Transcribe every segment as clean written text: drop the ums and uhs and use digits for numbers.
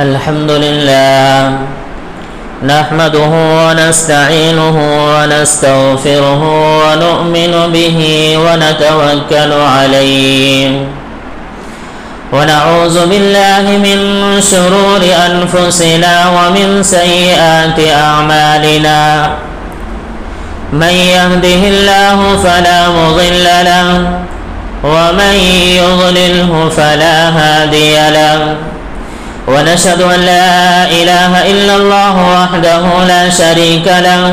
الحمد لله نحمده ونستعينه ونستغفره ونؤمن به ونتوكل عليه ونعوذ بالله من شرور أنفسنا ومن سيئات أعمالنا من يهده الله فلا مضل له ومن يضلله فلا هادي له ونشهد أن لا إله إلا الله وحده لا شريك له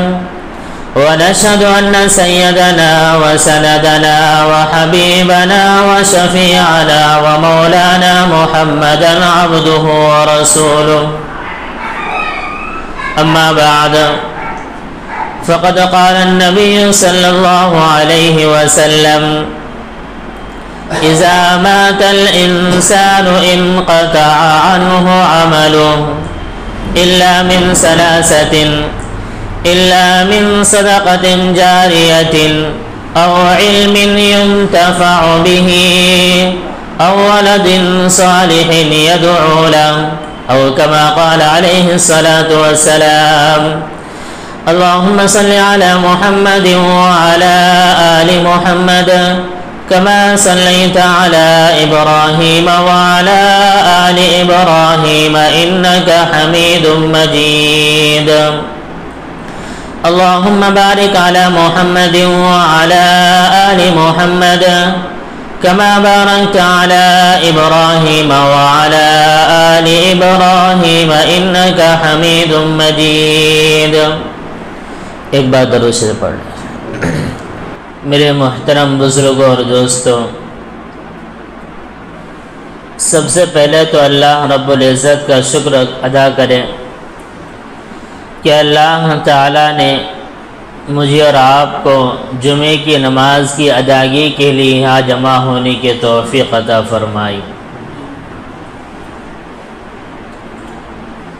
ونشهد أن سيدنا وسندنا وحبيبنا وشفيعنا ومولانا محمدا عبده ورسوله أما بعد فقد قال النبي صلى الله عليه وسلم إذا مات الإنسان انقطع عنه عمله إلا من ثلاثة إلا من صدقة جارية أو علم ينتفع به أو ولد صالح يدعو له أو كما قال عليه الصلاة والسلام اللهم صل على محمد وعلى آل محمد كما صليت على إبراهيم وعلى آل إبراهيم إنك حميد مجيد اللهم بارك على محمد وعلى آل محمد كما باركت على إبراهيم وعلى آل إبراهيم إنك حميد مجيد. ایک بار درود شریف پڑھ لیں. میرے محترم بزرگوں اور دوستوں، سب سے پہلے تو اللہ رب العزت کا شکر ادا کریں کہ اللہ تعالیٰ نے مجھے اور آپ کو جمعے کی نماز کی ادائیگی کے لیے یہاں جمع ہونے کی توفیق عطا فرمائی.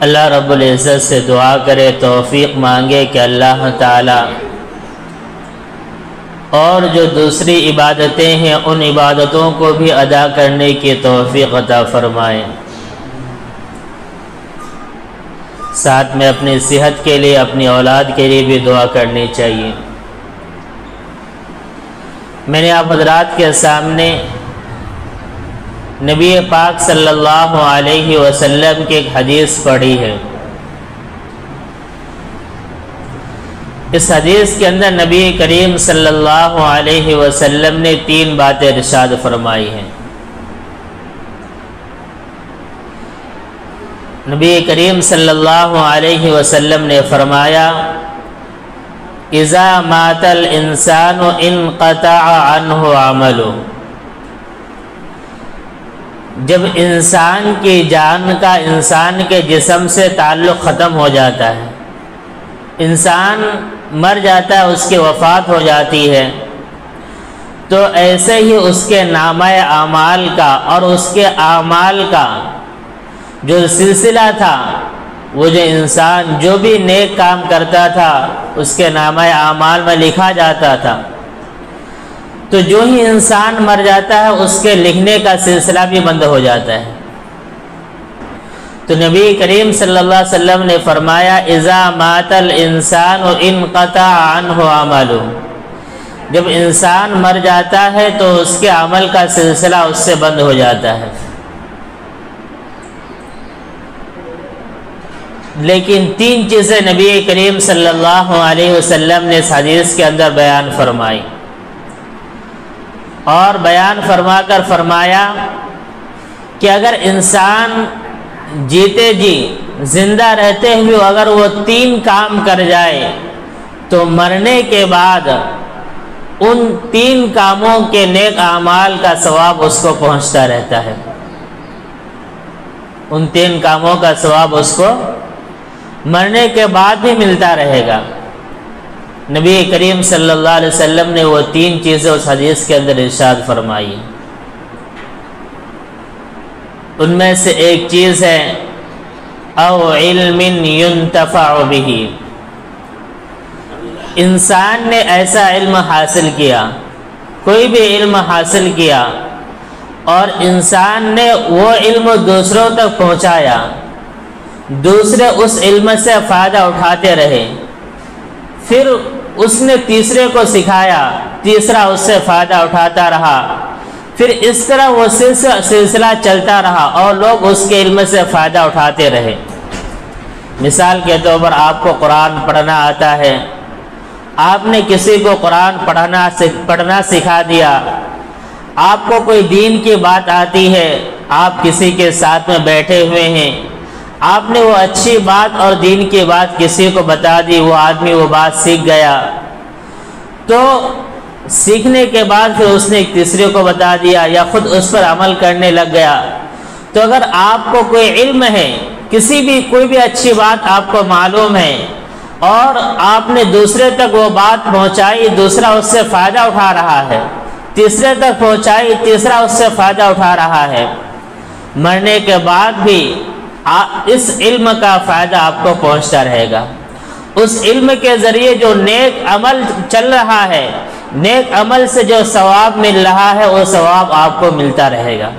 اللہ رب العزت سے دعا کرے، توفیق مانگے کہ اللہ تعالیٰ اور جو دوسری عبادتیں ہیں ان عبادتوں کو بھی ادا کرنے کی توفیق عطا فرمائے. ساتھ میں اپنی صحت کے لیے، اپنی اولاد کے لیے بھی دعا کرنی چاہیے. میں نے آپ حضرات کے سامنے نبی پاک صلی اللہ علیہ وسلم کی ایک حدیث پڑھی ہے. اس حدیث کے اندر نبی کریم صلی اللہ علیہ وسلم نے 3 باتیں ارشاد فرمائی ہیں. نبی کریم صلی اللہ علیہ وسلم نے فرمایا اذا مات الانسان انقطع عنہ عملہ. جب انسان کی جان کا انسان کے جسم سے تعلق ختم ہو جاتا ہے، انسان مر جاتا ہے، اس کی وفات ہو جاتی ہے، تو ایسے ہی اس کے نامہ اعمال کا اور اس کے اعمال کا جو سلسلہ تھا، وہ جو انسان جو بھی نیک کام کرتا تھا اس کے نامہ اعمال میں لکھا جاتا تھا، تو جو ہی انسان مر جاتا ہے اس کے لکھنے کا سلسلہ بھی بند ہو جاتا ہے. تو نبی کریم صلی اللہ علیہ وسلم نے فرمایا اذا مات الانسان انقطع عنہ عملہ. جب انسان مر جاتا ہے تو اس کے عمل کا سلسلہ اس سے بند ہو جاتا ہے. لیکن 3 چیزیں نبی کریم صلی اللہ علیہ وسلم نے اس حدیث کے اندر بیان فرمائی، اور بیان فرما کر فرمایا کہ اگر انسان جیتے جی زندہ رہتے ہوئے اگر وہ 3 کام کر جائے تو مرنے کے بعد ان 3 کاموں کے نیک اعمال کا ثواب اس کو پہنچتا رہتا ہے. ان 3 کاموں کا ثواب اس کو مرنے کے بعد بھی ملتا رہے گا. نبی کریم صلی اللہ علیہ وسلم نے وہ 3 چیزیں اس حدیث کے اندر ارشاد فرمائی. ان میں سے ایک چیز ہے او علم ينتفع به. انسان نے ایسا علم حاصل کیا، کوئی بھی علم حاصل کیا اور انسان نے وہ علم دوسروں تک پہنچایا، دوسرے اس علم سے فائدہ اٹھاتے رہے، پھر اس نے تیسرے کو سکھایا، تیسرا اس سے فائدہ اٹھاتا رہا، پھر اس طرح وہ سلسلہ چلتا رہا اور لوگ اس کے علم سے فائدہ اٹھاتے رہے۔ مثال کے طور پر آپ کو قرآن پڑھنا آتا ہے، آپ نے کسی کو قرآن پڑھنا سکھا دیا، آپ کو کوئی دین کی بات آتی ہے، آپ کسی کے ساتھ میں بیٹھے ہوئے ہیں، آپ نے وہ اچھی بات اور دین کی بات کسی کو بتا دی، وہ آدمی وہ بات سیکھ گیا، تو سیکھنے کے بعد پھر اس نے ایک تیسرے کو بتا دیا یا خود اس پر عمل کرنے لگ گیا۔ تو اگر آپ کو کوئی علم ہے، کوئی بھی اچھی بات آپ کو معلوم ہے اور آپ نے دوسرے تک وہ بات پہنچائی، دوسرا اس سے فائدہ اٹھا رہا ہے، تیسرے تک پہنچائی، تیسرا اس سے فائدہ اٹھا رہا ہے، مرنے کے بعد بھی اس علم کا فائدہ آپ کو پہنچتا رہے گا۔ اس علم کے ذریعے جو نیک عمل چل رہا ہے، نیک عمل سے جو ثواب مل رہا ہے، وہ ثواب آپ کو ملتا رہے گا۔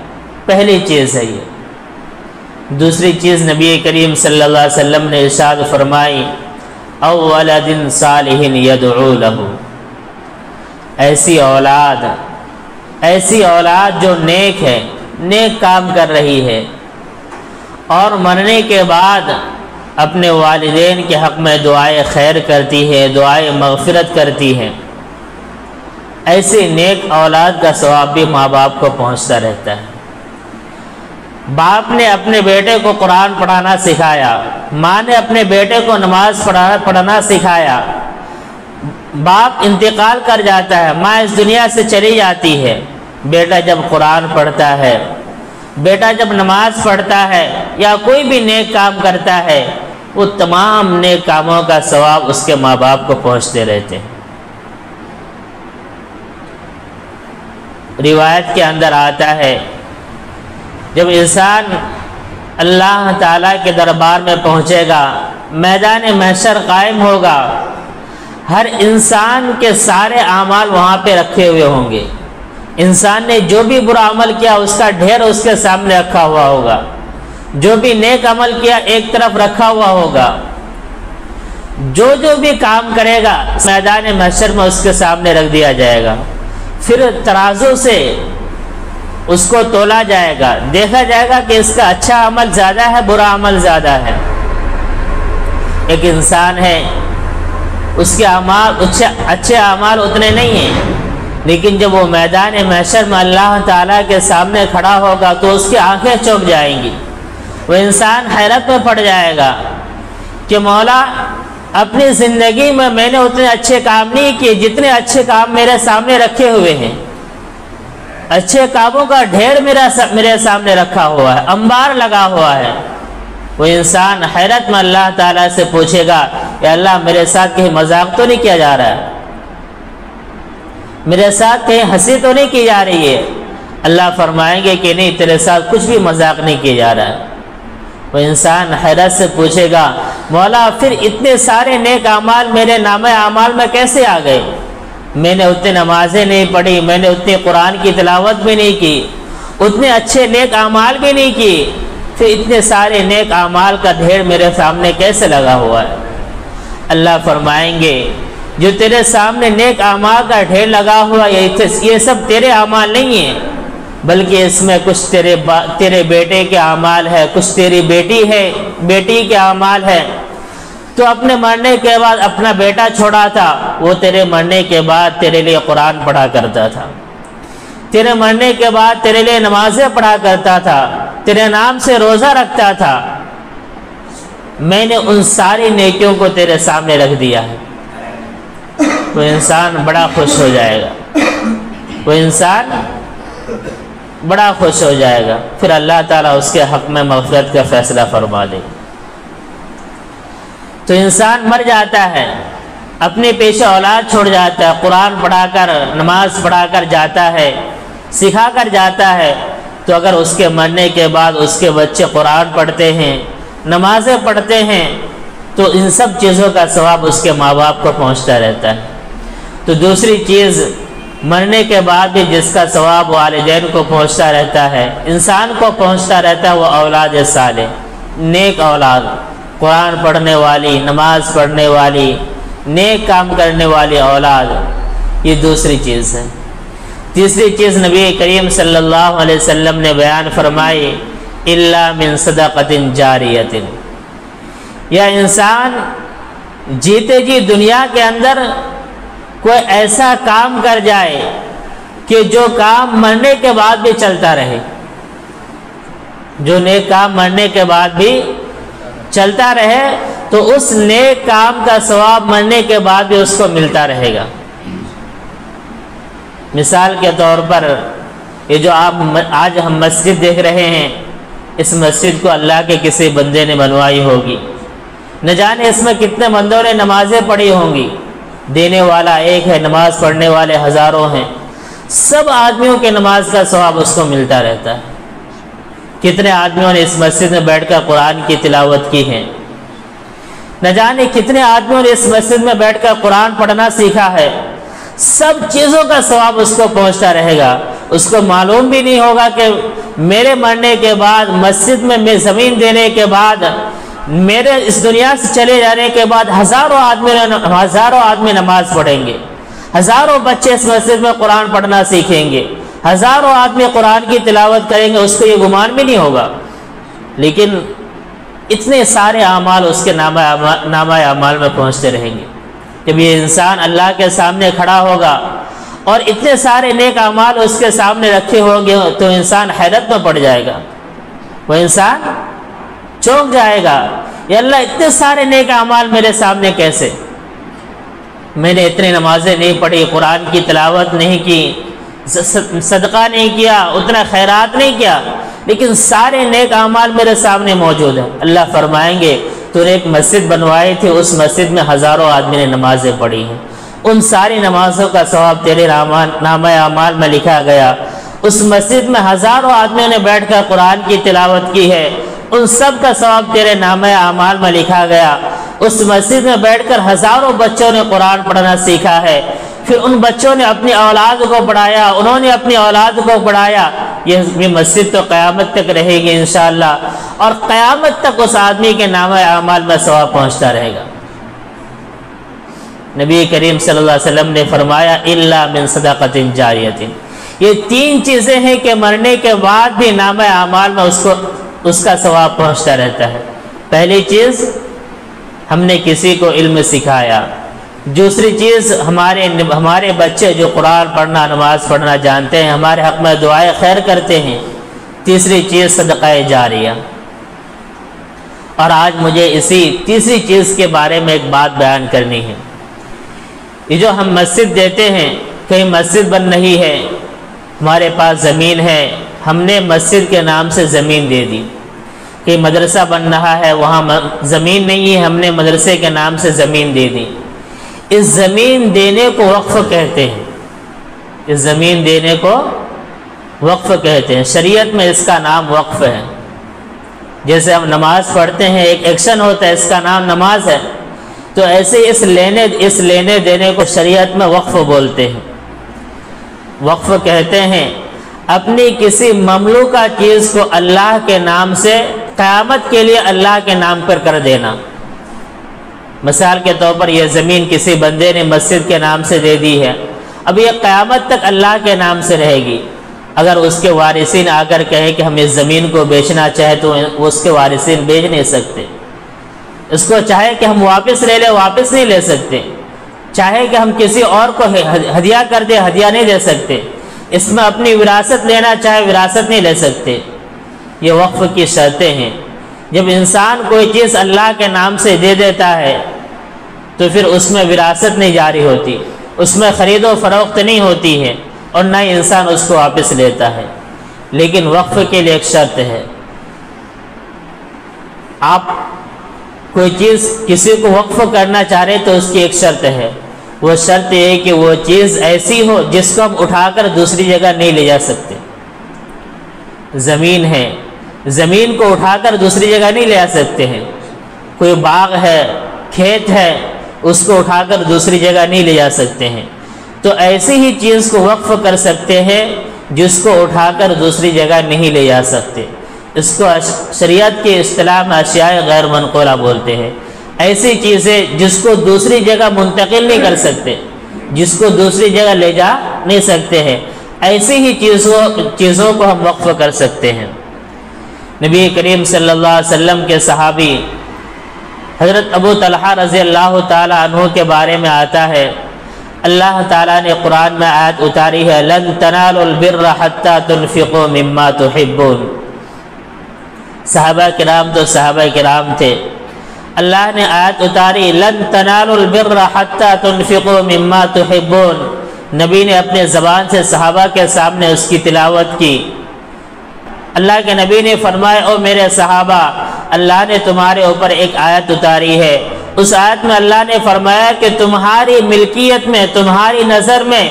پہلی چیز ہے یہ۔ دوسری چیز نبی کریم صلی اللہ علیہ وسلم نے ارشاد فرمائی، او ولد صالح یدعو لہ، ایسی اولاد جو نیک ہے، نیک کام کر رہی ہے اور مرنے کے بعد اپنے والدین کے حق میں دعائے خیر کرتی ہے، دعائے مغفرت کرتی ہے، ایسی نیک اولاد کا ثواب بھی ماں باپ کو پہنچتا رہتا ہے۔ باپ نے اپنے بیٹے کو قرآن پڑھانا سکھایا، ماں نے اپنے بیٹے کو نماز پڑھنا سکھایا، باپ انتقال کر جاتا ہے، ماں اس دنیا سے چلی جاتی ہے، بیٹا جب قرآن پڑھتا ہے، بیٹا جب نماز پڑھتا ہے یا کوئی بھی نیک کام کرتا ہے، وہ تمام نیک کاموں کا ثواب اس کے ماں باپ کو پہنچتے رہتے ہیں۔ روایت کے اندر آتا ہے، جب انسان اللہ تعالیٰ کے دربار میں پہنچے گا، میدان محشر قائم ہوگا، ہر انسان کے سارے اعمال وہاں پہ رکھے ہوئے ہوں گے۔ انسان نے جو بھی برا عمل کیا اس کا ڈھیر اس کے سامنے رکھا ہوا ہوگا، جو بھی نیک عمل کیا ایک طرف رکھا ہوا ہوگا، جو بھی کام کرے گا میدان محشر میں اس کے سامنے رکھ دیا جائے گا، پھر ترازو سے اس کو تولا جائے گا، دیکھا جائے گا کہ اس کا اچھا عمل زیادہ ہے، برا عمل زیادہ ہے۔ ایک انسان ہے، اس کے اچھے اعمال اتنے نہیں ہیں، لیکن جب وہ میدان محشر میں اللہ تعالیٰ کے سامنے کھڑا ہوگا تو اس کی آنکھیں چونک جائیں گی، وہ انسان حیرت میں پڑ جائے گا کہ مولا، اپنی زندگی میں نے اتنے اچھے کام نہیں کیے جتنے اچھے کام میرے سامنے رکھے ہوئے ہیں، اچھے کاموں کا ڈھیر میرے سامنے رکھا ہوا ہے، انبار لگا ہوا ہے۔ وہ انسان حیرت میں اللہ تعالیٰ سے پوچھے گا کہ اللہ، میرے ساتھ کہیں مذاق تو نہیں کیا جا رہا ہے، میرے ساتھ کہیں ہنسی تو نہیں کی جا رہی ہے؟ اللہ فرمائیں گے کہ نہیں، تیرے ساتھ کچھ بھی مذاق نہیں کیا جا رہا ہے۔ وہ انسان حیرت سے پوچھے گا، مولا پھر اتنے سارے نیک اعمال میرے نامہ اعمال میں کیسے آ گئے؟ میں نے اتنے نمازیں نہیں پڑھی، میں نے اتنے قرآن کی تلاوت بھی نہیں کی، اتنے اچھے نیک اعمال بھی نہیں کی، پھر اتنے سارے نیک اعمال کا ڈھیر میرے سامنے کیسے لگا ہوا ہے؟ اللہ فرمائیں گے، جو تیرے سامنے نیک اعمال کا ڈھیر لگا ہوا یہ سب تیرے اعمال نہیں ہیں، بلکہ اس میں کچھ تیرے بیٹے کے اعمال ہے، کچھ تیری بیٹی کے اعمال ہے۔ تو اپنے مرنے کے بعد اپنا بیٹا چھوڑا تھا، وہ تیرے مرنے کے بعد تیرے لیے قرآن پڑھا کرتا تھا، تیرے مرنے کے بعد تیرے لیے نمازیں پڑھا کرتا تھا، تیرے نام سے روزہ رکھتا تھا، میں نے ان ساری نیکیوں کو تیرے سامنے رکھ دیا ہے۔ وہ انسان بڑا خوش ہو جائے گا، وہ انسان بڑا خوش ہو جائے گا، پھر اللہ تعالیٰ اس کے حق میں مغفرت کا فیصلہ فرما دے۔ تو انسان مر جاتا ہے، اپنے پیچھے اولاد چھوڑ جاتا ہے، قرآن پڑھا کر، نماز پڑھا کر جاتا ہے، سکھا کر جاتا ہے، تو اگر اس کے مرنے کے بعد اس کے بچے قرآن پڑھتے ہیں، نمازیں پڑھتے ہیں، تو ان سب چیزوں کا ثواب اس کے ماں باپ کو پہنچتا رہتا ہے۔ تو دوسری چیز، مرنے کے بعد بھی جس کا ثواب والدین کو پہنچتا رہتا ہے، انسان کو پہنچتا رہتا ہے، وہ اولاد صالح۔ نیک اولاد، قرآن پڑھنے والی، نماز پڑھنے والی، نیک کام کرنے والی اولاد، یہ دوسری چیز ہے۔ تیسری چیز نبی کریم صلی اللہ علیہ وسلم نے بیان فرمائی، الا من صدقۃ جاریۃ، یا انسان جیتے جی دنیا کے اندر کوئی ایسا کام کر جائے کہ جو کام مرنے کے بعد بھی چلتا رہے، جو نیک کام مرنے کے بعد بھی چلتا رہے، تو اس نیک کام کا ثواب مرنے کے بعد بھی اس کو ملتا رہے گا۔ مثال کے طور پر یہ جو آج ہم مسجد دیکھ رہے ہیں، اس مسجد کو اللہ کے کسی بندے نے بنوائی ہوگی، نہ جانے اس میں کتنے بندوں نے نمازیں پڑھی ہوں گی، دینے والا ایک ہے، نماز پڑھنے والے ہزاروں ہیں، سب آدمیوں کے نماز کا ثواب اس کو ملتا رہتا ہے۔ کتنے آدمیوں نے اس مسجد میں بیٹھ کر قرآن کی تلاوت کی ہے، نہ جانے کتنے آدمیوں نے اس مسجد میں بیٹھ کر قرآن پڑھنا سیکھا ہے، سب چیزوں کا ثواب اس کو پہنچتا رہے گا۔ اس کو معلوم بھی نہیں ہوگا کہ میرے مرنے کے بعد، مسجد میں زمین دینے کے بعد، میرے اس دنیا سے چلے جانے کے بعد ہزاروں آدمی نماز پڑھیں گے، ہزاروں بچے اس مسجد میں قرآن پڑھنا سیکھیں گے، ہزاروں آدمی قرآن کی تلاوت کریں گے، اس کو یہ گمان بھی نہیں ہوگا۔ لیکن اتنے سارے اعمال اس کے نامہ اعمال میں پہنچتے رہیں گے۔ جب یہ انسان اللہ کے سامنے کھڑا ہوگا اور اتنے سارے نیک اعمال اس کے سامنے رکھے ہوں گے، تو انسان حیرت میں پڑ جائے گا، وہ انسان چونک جائے گا، یا اللہ اتنے سارے نیک اعمال میرے سامنے کیسے؟ میں نے اتنی نمازیں نہیں پڑھی، قرآن کی تلاوت نہیں کی، صدقہ نہیں کیا، اتنا خیرات نہیں کیا، لیکن سارے نیک اعمال میرے سامنے موجود ہیں۔ اللہ فرمائیں گے تو نے ایک مسجد بنوائی تھی، اس مسجد میں ہزاروں آدمی نے نمازیں پڑھی ہیں، ان ساری نمازوں کا ثواب تیرے نامہ اعمال میں لکھا گیا۔ اس مسجد میں ہزاروں آدمیوں نے بیٹھ کر قرآن کی تلاوت کی ہے، ان سب کا ثواب تیرے نامہ اعمال میں لکھا گیا۔ اس مسجد میں بیٹھ کر ہزاروں بچوں نے قرآن پڑھنا سیکھا ہے، پھر ان بچوں نے اپنی اولاد کو پڑھایا، انہوں نے اپنی اولاد کو پڑھایا۔ یہ مسجد تو قیامت تک رہے گی انشاءاللہ، اور قیامت تک اس آدمی کے نامہ اعمال میں ثواب پہنچتا رہے گا۔ نبی کریم صلی اللہ علیہ وسلم نے فرمایا الا من صدقۃ جاریۃ، یہ تین چیزیں ہیں کہ مرنے کے بعد بھی نامہ اعمال میں اس کا ثواب پہنچتا رہتا ہے۔ پہلی چیز، ہم نے کسی کو علم سکھایا۔ دوسری چیز، ہمارے بچے جو قرآن پڑھنا، نماز پڑھنا جانتے ہیں، ہمارے حق میں دعائیں خیر کرتے ہیں۔ تیسری چیز صدقہ جاریہ۔ اور آج مجھے اسی تیسری چیز کے بارے میں ایک بات بیان کرنی ہے۔ یہ جو ہم مسجد دیتے ہیں، کہیں مسجد بن رہی ہے، ہمارے پاس زمین ہے، ہم نے مسجد کے نام سے زمین دے دی۔ کہ مدرسہ بن رہا ہے، وہاں زمین نہیں ہے، ہم نے مدرسے کے نام سے زمین دے دی۔ اس زمین دینے کو وقف کہتے ہیں، اس زمین دینے کو وقف کہتے ہیں۔ شریعت میں اس کا نام وقف ہے۔ جیسے ہم نماز پڑھتے ہیں، ایک ایکشن ہوتا ہے، اس کا نام نماز ہے، تو ایسے اس لینے دینے کو شریعت میں وقف بولتے ہیں۔ وقف کہتے ہیں اپنی کسی مملوکہ چیز کو اللہ کے نام سے قیامت کے لیے اللہ کے نام پر کر دینا۔ مثال کے طور پر یہ زمین کسی بندے نے مسجد کے نام سے دے دی ہے، اب یہ قیامت تک اللہ کے نام سے رہے گی۔ اگر اس کے وارثین آ کر کہیں کہ ہم اس زمین کو بیچنا چاہے تو اس کے وارثین بیچ نہیں سکتے۔ اس کو چاہے کہ ہم واپس لے لیں، واپس نہیں لے سکتے۔ چاہے کہ ہم کسی اور کو ہدیہ کر دیں، ہدیہ نہیں دے سکتے۔ اس میں اپنی وراثت لینا چاہے، وراثت نہیں لے سکتے۔ یہ وقف کی شرطیں ہیں۔ جب انسان کوئی چیز اللہ کے نام سے دے دیتا ہے تو پھر اس میں وراثت نہیں جاری ہوتی، اس میں خرید و فروخت نہیں ہوتی ہے، اور نہ ہی انسان اس کو واپس لیتا ہے۔ لیکن وقف کے لیے ایک شرط ہے۔ آپ کوئی چیز کسی کو وقف کرنا چاہ رہے تو اس کی ایک شرط ہے۔ وہ شرط یہ ہے کہ وہ چیز ایسی ہو جس کو ہم اٹھا کر دوسری جگہ نہیں لے جا سکتے۔ زمین ہے، زمین کو اٹھا کر دوسری جگہ نہیں لے جا سکتے ہیں۔ کوئی باغ ہے، کھیت ہے، اس کو اٹھا کر دوسری جگہ نہیں لے جا سکتے ہیں۔ تو ایسی ہی چیز کو وقف کر سکتے ہیں جس کو اٹھا کر دوسری جگہ نہیں لے جا سکتے۔ اس کو شریعت کی اصطلاح میں اشیاء غیر منقولہ بولتے ہیں۔ ایسی چیزیں جس کو دوسری جگہ منتقل نہیں کر سکتے، جس کو دوسری جگہ لے جا نہیں سکتے ہیں، ایسی ہی چیزوں کو ہم وقف کر سکتے ہیں۔ نبی کریم صلی اللہ علیہ وسلم کے صحابی حضرت ابو طلحہ رضی اللہ تعالیٰ عنہ کے بارے میں آتا ہے، اللہ تعالیٰ نے قرآن میں آیت اتاری ہے، لن تنالوا البر حتی تنفقوا مما تحبون۔ صحابہ کرام تو صحابہ کرام تھے، اللہ نے آیت اتاری لن تنالوا البر حتی تنفقوا مما تحبون۔ نبی نے اپنے زبان سے صحابہ کے سامنے اس کی تلاوت کی۔ اللہ کے نبی نے فرمایا، او میرے صحابہ، اللہ نے تمہارے اوپر ایک آیت اتاری ہے، اس آیت میں اللہ نے فرمایا کہ تمہاری ملکیت میں، تمہاری نظر میں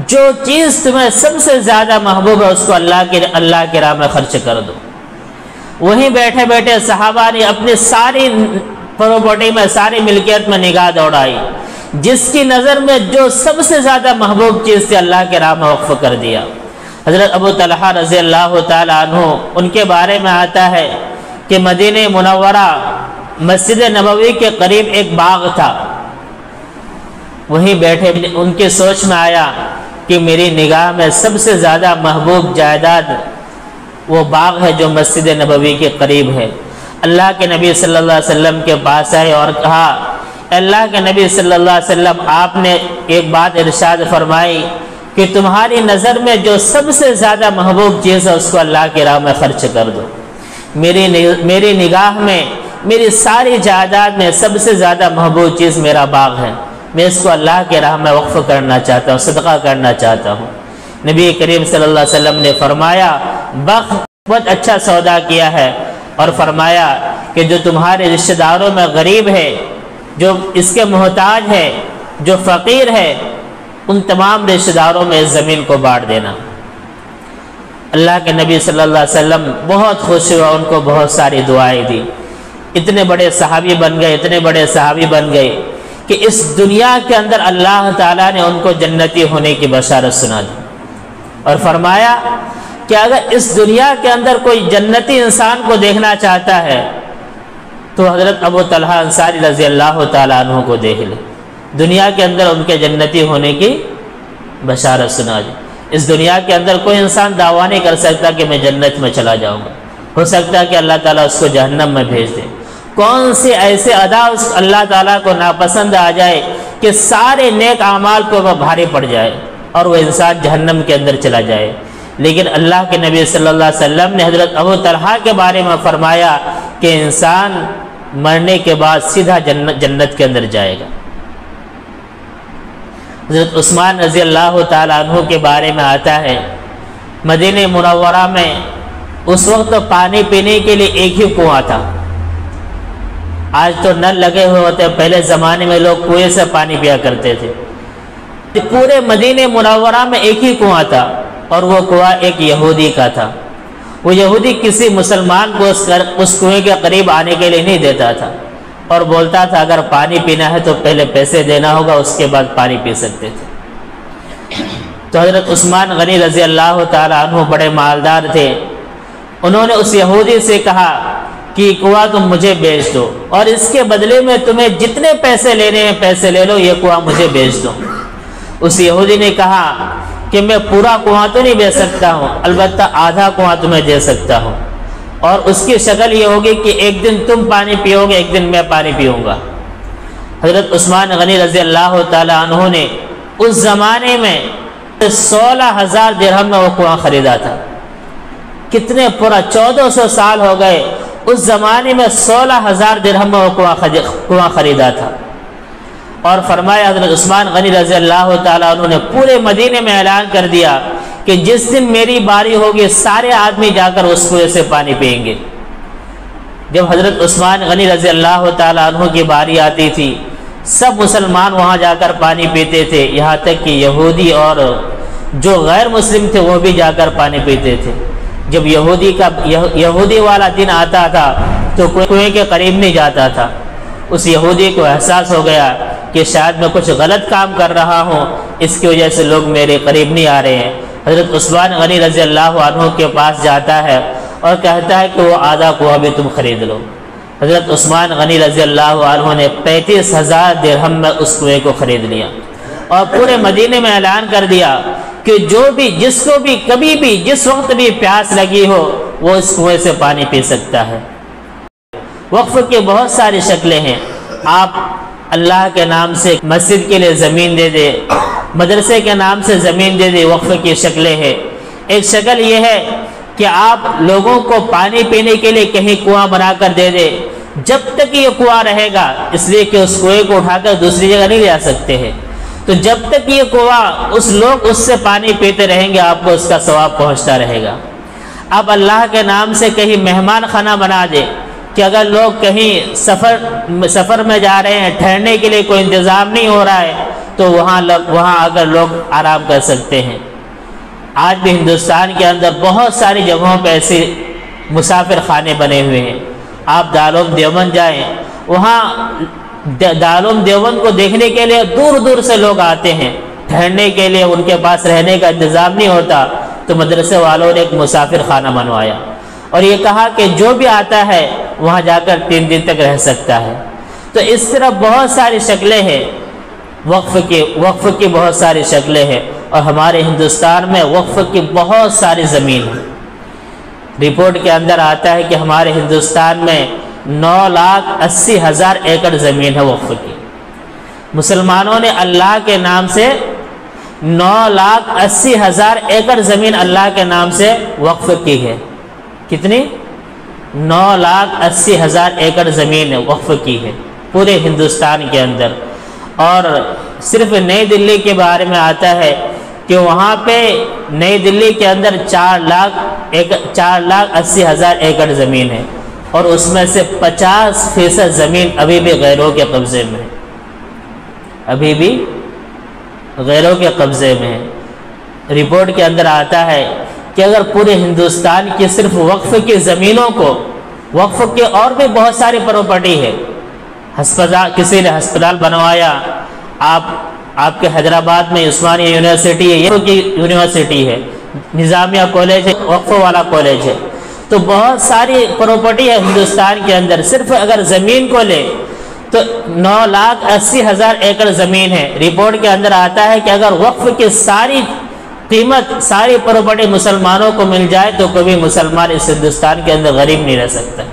جو چیز تمہیں سب سے زیادہ محبوب ہے اس کو اللہ کے راہ میں خرچ کر دو۔ وہیں بیٹھے بیٹھے صحابہ نے اپنی ساری پراپرٹی میں، ساری ملکیت میں نگاہ دوڑائی، جس کی نظر میں جو سب سے زیادہ محبوب چیز تھی اللہ کے راہ میں وقف کر دیا۔ حضرت ابو طلحہ رضی اللہ تعالیٰ عنہ، ان کے بارے میں آتا ہے کہ مدینہ منورہ مسجد نبوی کے قریب ایک باغ تھا، وہیں بیٹھے ان کی سوچ میں آیا کہ میری نگاہ میں سب سے زیادہ محبوب جائیداد وہ باغ ہے جو مسجد نبوی کے قریب ہے۔ اللہ کے نبی صلی اللہ علیہ وسلم کے پاس آئے اور کہا، اللہ کے نبی صلی اللہ علیہ وسلم، آپ نے ایک بات ارشاد فرمائی کہ تمہاری نظر میں جو سب سے زیادہ محبوب چیز ہے اس کو اللہ کی راہ میں خرچ کر دو۔ میری نگاہ میں، میری ساری جائیداد میں سب سے زیادہ محبوب چیز میرا باغ ہے، میں اس کو اللہ کے راہ میں وقف کرنا چاہتا ہوں، صدقہ کرنا چاہتا ہوں۔ نبی کریم صلی اللہ علیہ وسلم نے فرمایا، بہت اچھا سودا کیا ہے، اور فرمایا کہ جو تمہارے رشتہ داروں میں غریب ہے، جو اس کے محتاج ہے، جو فقیر ہے، ان تمام رشتہ داروں میں اس زمین کو بانٹ دینا۔ اللہ کے نبی صلی اللہ علیہ وسلم بہت خوش ہوا، ان کو بہت ساری دعائیں دی، اتنے بڑے صحابی بن گئے، اتنے بڑے صحابی بن گئے کہ اس دنیا کے اندر اللہ تعالیٰ نے ان کو جنتی ہونے کی بشارت سنا دی، اور فرمایا کہ اگر اس دنیا کے اندر کوئی جنتی انسان کو دیکھنا چاہتا ہے تو حضرت ابو طلحہ انصاری رضی اللہ تعالیٰ عنہ کو دیکھ لے، دنیا کے اندر ان کے جنتی ہونے کی بشارت سنا دی۔ اس دنیا کے اندر کوئی انسان دعویٰ نہیں کر سکتا کہ میں جنت میں چلا جاؤں گا، ہو سکتا ہے کہ اللہ تعالیٰ اس کو جہنم میں بھیج دے۔ کون سے ایسے ادا اس اللہ تعالیٰ کو ناپسند آ جائے کہ سارے نیک اعمال کو وہ بھاری پڑ جائے اور وہ انسان جہنم کے اندر چلا جائے، لیکن اللہ کے نبی صلی اللہ علیہ وسلم نے حضرت ابو طلحہ کے بارے میں فرمایا کہ انسان مرنے کے بعد سیدھا جنت کے اندر جائے گا۔ حضرت عثمان رضی اللہ تعالیٰ عنہ کے بارے میں آتا ہے، مدینہ منورہ میں اس وقت پانی پینے کے لیے ایک ہی کنواں تھا۔ آج تو نل لگے ہوئے ہوتے، پہلے زمانے میں لوگ کنویں سے پانی پیا کرتے تھے۔ پورے مدینہ منورہ میں ایک ہی کنواں تھا، اور وہ کنواں ایک یہودی کا تھا۔ وہ یہودی کسی مسلمان کو اس کنویں کے قریب آنے کے لیے نہیں دیتا تھا، اور بولتا تھا اگر پانی پینا ہے تو پہلے پیسے دینا ہوگا، اس کے بعد پانی پی سکتے تھے۔ تو حضرت عثمان غنی رضی اللہ تعالیٰ عنہ بڑے مالدار تھے، انہوں نے اس یہودی سے کہا کہ کنواں تم مجھے بیچ دو، اور اس کے بدلے میں تمہیں جتنے پیسے لینے ہیں پیسے لے لو، یہ کنواں مجھے بیچ دو۔ اس یہودی نے کہا کہ میں پورا کنواں تو نہیں بیچ سکتا ہوں، البتہ آدھا کنواں تمہیں دے سکتا ہوں، اور اس کی شکل یہ ہوگی کہ ایک دن تم پانی پیو گے، ایک دن میں پانی پیوں گا۔ حضرت عثمان غنی رضی اللہ تعالیٰ عنہ نے اس زمانے میں 16,000 درہم میں وہ کنواں خریدا تھا۔ کتنے پورا 1400 سال ہو گئے، اس زمانے میں 16,000 درہم میں وہ کنواں خریدا تھا۔ اور فرمایا حضرت عثمان غنی رضی اللہ تعالیٰ عنہ نے پورے مدینے میں اعلان کر دیا کہ جس دن میری باری ہوگی سارے آدمی جا کر اس کنویں سے پانی پئیں گے۔ جب حضرت عثمان غنی رضی اللہ تعالیٰ عنہ کی باری آتی تھی، سب مسلمان وہاں جا کر پانی پیتے تھے، یہاں تک کہ یہودی اور جو غیر مسلم تھے وہ بھی جا کر پانی پیتے تھے۔ جب یہودی والا دن آتا تھا تو کنویں کے قریب نہیں جاتا تھا۔ اس یہودی کو احساس ہو گیا کہ شاید میں کچھ غلط کام کر رہا ہوں، اس کی وجہ سے لوگ میرے قریب نہیں آ رہے ہیں۔ حضرت عثمان غنی رضی اللہ عنہ کے پاس جاتا ہے اور کہتا ہے کہ وہ آدھا کنواں بھی تم خرید لو۔ حضرت عثمان غنی رضی اللہ عنہ نے 35,000 درہم میں اس کنویں کو خرید لیا اور پورے مدینے میں اعلان کر دیا کہ جو بھی جس کو بھی کبھی بھی جس وقت بھی پیاس لگی ہو وہ اس کنویں سے پانی پی سکتا ہے۔ وقف کی بہت ساری شکلیں ہیں۔ آپ اللہ کے نام سے مسجد کے لیے زمین دے دے، مدرسے کے نام سے زمین دے دے، وقف کی شکلیں ہیں۔ ایک شکل یہ ہے کہ آپ لوگوں کو پانی پینے کے لیے کہیں کنواں بنا کر دے دے، جب تک یہ کنواں رہے گا، اس لیے کہ اس کنویں کو اٹھا کر دوسری جگہ نہیں لے جا سکتے ہیں، تو جب تک یہ کنواں لوگ اس سے پانی پیتے رہیں گے آپ کو اس کا ثواب پہنچتا رہے گا۔ آپ اللہ کے نام سے کہیں مہمان خانہ بنا دے کہ اگر لوگ کہیں سفر میں جا رہے ہیں، ٹھہرنے کے لیے کوئی انتظام نہیں ہو رہا ہے تو وہاں اگر لوگ آرام کر سکتے ہیں۔ آج بھی ہندوستان کے اندر بہت ساری جگہوں پہ ایسے مسافر خانے بنے ہوئے ہیں۔ آپ دارالعلوم دیوبند جائیں، وہاں دارالعلوم دیوبند کو دیکھنے کے لیے دور دور سے لوگ آتے ہیں، ٹھہرنے کے لیے ان کے پاس رہنے کا انتظام نہیں ہوتا، تو مدرسے والوں نے ایک مسافر خانہ بنوایا اور یہ کہا کہ جو بھی آتا ہے وہاں جا کر 3 دن تک رہ سکتا ہے۔ تو اس طرح بہت ساری شکلیں ہیں، وقف کی بہت ساری شکلیں ہیں، اور ہمارے ہندوستان میں وقف کی بہت ساری زمین ہے۔ رپورٹ کے اندر آتا ہے کہ ہمارے ہندوستان میں 9,80,000 ایکڑ زمین ہے وقف کی۔ مسلمانوں نے اللہ کے نام سے 9,80,000 ایکڑ زمین اللہ کے نام سے وقف کی ہے۔ کتنی؟ 9,80,000 ایکڑ زمین وقف کی ہے پورے ہندوستان کے اندر۔ اور صرف نئی دلی کے بارے میں آتا ہے کہ وہاں پہ نئی دلی کے اندر 4,80,000 ایکڑ زمین ہے، اور اس میں سے 50% زمین ابھی بھی غیروں کے قبضے میں ہے، ابھی بھی غیروں کے قبضے میں ہے۔ رپورٹ کے اندر آتا ہے کہ اگر پورے ہندوستان کی صرف وقف کی زمینوں کو، وقف کے اور بھی بہت ساری پراپرٹی ہے، کسی نے ہسپتال بنوایا، آپ کے حیدرآباد میں عثمانیہ یونیورسٹی ہے، یہ کی یونیورسٹی ہے، نظامیہ کالج ہے، وقف والا کالج ہے، تو بہت ساری پراپرٹی ہے ہندوستان کے اندر۔ صرف اگر زمین کو لے تو 9,80,000 ایکڑ زمین ہے۔ رپورٹ کے اندر آتا ہے کہ اگر وقف کی ساری قیمت، ساری پراپرٹی مسلمانوں کو مل جائے تو کبھی مسلمان اس ہندوستان کے اندر غریب نہیں رہ سکتا۔